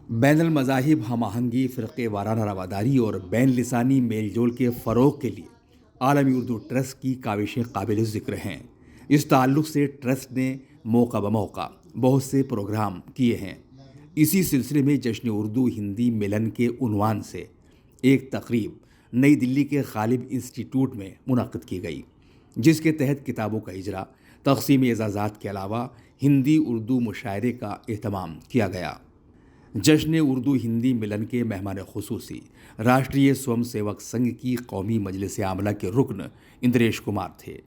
بین المذاہب ہم آہنگی، فرقے وارانہ رواداری اور بین لسانی میل جول کے فروغ کے لیے عالمی اردو ٹرسٹ کی کاوشیں قابل ذکر ہیں۔ اس تعلق سے ٹرسٹ نے موقع بموقع بہت سے پروگرام کیے ہیں۔ اسی سلسلے میں جشن اردو ہندی ملن کے عنوان سے ایک تقریب نئی دلی کے غالب انسٹی ٹیوٹ میں منعقد کی گئی، جس کے تحت کتابوں کا اجرا، تقسیم اعزازات کے علاوہ ہندی اردو مشاعرے کا اہتمام کیا گیا۔ جشن اردو ہندی ملن کے مہمان خصوصی راشٹریہ سوم سیوک سنگھ کی قومی مجلس عاملہ کے رکن اندریش کمار تھے۔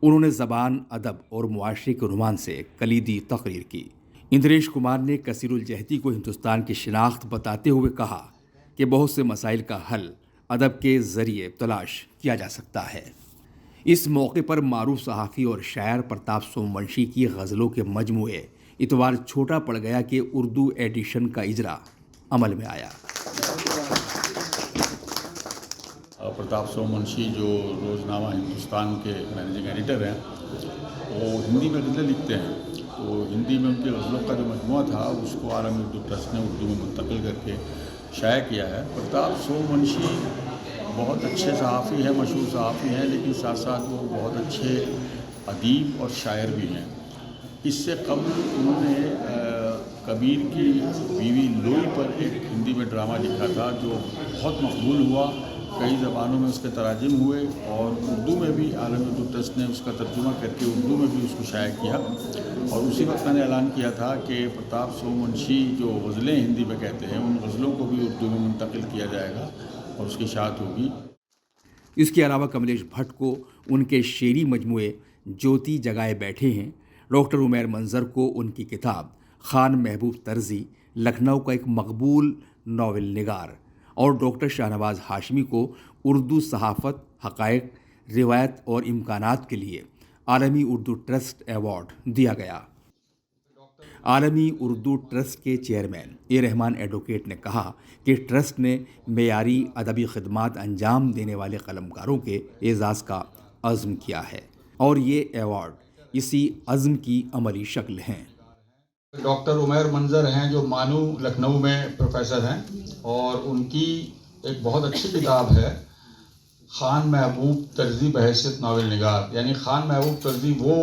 انہوں نے زبان، ادب اور معاشرے کے عنوان سے کلیدی تقریر کی۔ اندریش کمار نے کثیر الجہتی کو ہندوستان کی شناخت بتاتے ہوئے کہا کہ بہت سے مسائل کا حل ادب کے ذریعے تلاش کیا جا سکتا ہے۔ اس موقع پر معروف صحافی اور شاعر پرتاپ سومونشی کی غزلوں کے مجموعے اتوار چھوٹا پڑ گیا کہ اردو ایڈیشن کا اجرا عمل میں آیا۔ پرتاپ سومونشی جو روزنامہ ہندوستان کے مینیجنگ ایڈیٹر ہیں، وہ ہندی میں غزلیں لکھتے ہیں، تو ہندی میں ان کی غزلوں کا جو مجموعہ تھا اس کو عالمی اردو ٹرسٹ نے اردو میں منتقل کر کے شائع کیا ہے۔ پرتاپ سومونشی بہت اچھے صحافی ہیں، مشہور صحافی ہیں، لیکن ساتھ ساتھ وہ بہت اچھے ادیب اور شاعر بھی ہیں۔ اس سے قبل انہوں نے کبیر کی بیوی لوئی پر ایک ہندی میں ڈرامہ لکھا تھا جو بہت مقبول ہوا، کئی زبانوں میں اس کے تراجم ہوئے اور اردو میں بھی عالمی اردو ٹرسٹ نے اس کا ترجمہ کر کے اردو میں بھی اس کو شائع کیا۔ اور اسی وقت میں نے اعلان کیا تھا کہ پرتاپ سومونشی جو غزلیں ہندی میں کہتے ہیں، ان غزلوں کو بھی اردو میں منتقل کیا جائے گا اور اس کی اشاعت ہوگی۔ اس کے علاوہ کملیش بھٹ کو ان کے شعری مجموعے جوتی جگائے بیٹھے ہیں، ڈاکٹر عمیر منظر کو ان کی کتاب خان محبوب طرزی لکھنؤ کا ایک مقبول ناول نگار اور ڈاکٹر شاہنواز ہاشمی کو اردو صحافت، حقائق، روایت اور امکانات کے لیے عالمی اردو ٹرسٹ ایوارڈ دیا گیا۔ عالمی اردو ٹرسٹ کے چیئرمین اے رحمان ایڈوکیٹ نے کہا کہ ٹرسٹ نے معیاری ادبی خدمات انجام دینے والے قلمکاروں کے اعزاز کا عزم کیا ہے اور یہ ایوارڈ اسی عزم کی عملی شکل ہیں۔ ڈاکٹر عمیر منظر ہیں جو مانو لکھنؤ میں پروفیسر ہیں، اور ان کی ایک بہت اچھی کتاب ہے خان محبوب طرزی بحیثیت ناول نگار۔ یعنی خان محبوب طرزی وہ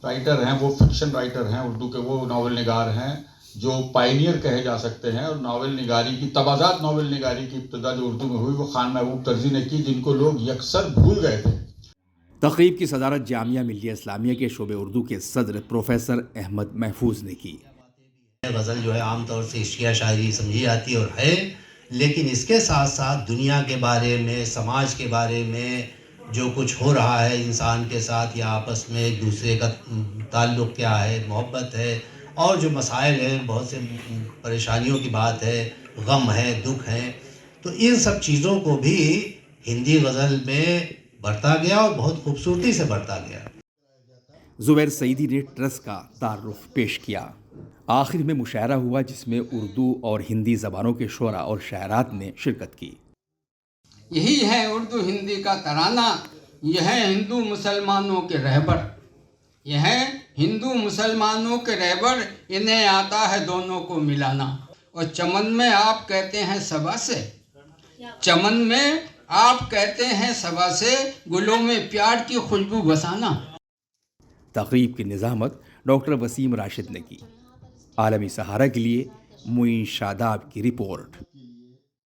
رائٹر ہیں، وہ فکشن رائٹر ہیں اردو کے، وہ ناول نگار ہیں جو پائنیئر کہے جا سکتے ہیں، اور ناول نگاری کی تبادات، ناول نگاری کی ابتدا جو اردو میں ہوئی وہ خان محبوب طرزی نے کی، جن کو لوگ یکسر بھول گئے تھے۔ تقریب کی صدارت جامعہ ملیہ اسلامیہ کے شعبہ اردو کے صدر پروفیسر احمد محفوظ نے کی۔ غزل جو ہے عام طور سے عشقیہ شاعری سمجھی جاتی اور ہے، لیکن اس کے ساتھ ساتھ دنیا کے بارے میں، سماج کے بارے میں جو کچھ ہو رہا ہے انسان کے ساتھ، یا آپس میں ایک دوسرے کا تعلق کیا ہے، محبت ہے، اور جو مسائل ہیں، بہت سے پریشانیوں کی بات ہے، غم ہے، دکھ ہے، تو ان سب چیزوں کو بھی ہندی غزل میں برتا گیا اور بہت خوبصورتی سے برتا گیا۔ زبیر سعیدی نے ٹرسٹ کا تعارف پیش کیا۔ آخر میں مشاعرہ ہوا جس میں اردو اور ہندی زبانوں کے شعراء اور شاعرات نے شرکت کی۔ یہی ہے اردو ہندی کا ترانہ، یہ ہے ہندو مسلمانوں کے رہبر، یہ ہے ہندو مسلمانوں کے رہبر، انہیں آتا ہے دونوں کو ملانا۔ اور چمن میں آپ کہتے ہیں صبا سے، چمن میں آپ کہتے ہیں صبا سے، گلوں میں پیار کی خوشبو بسانا۔ تقریب کی نظامت ڈاکٹر وسیم راشد نے کی۔ عالمی سہارا کے لیے معین شاداب کی رپورٹ۔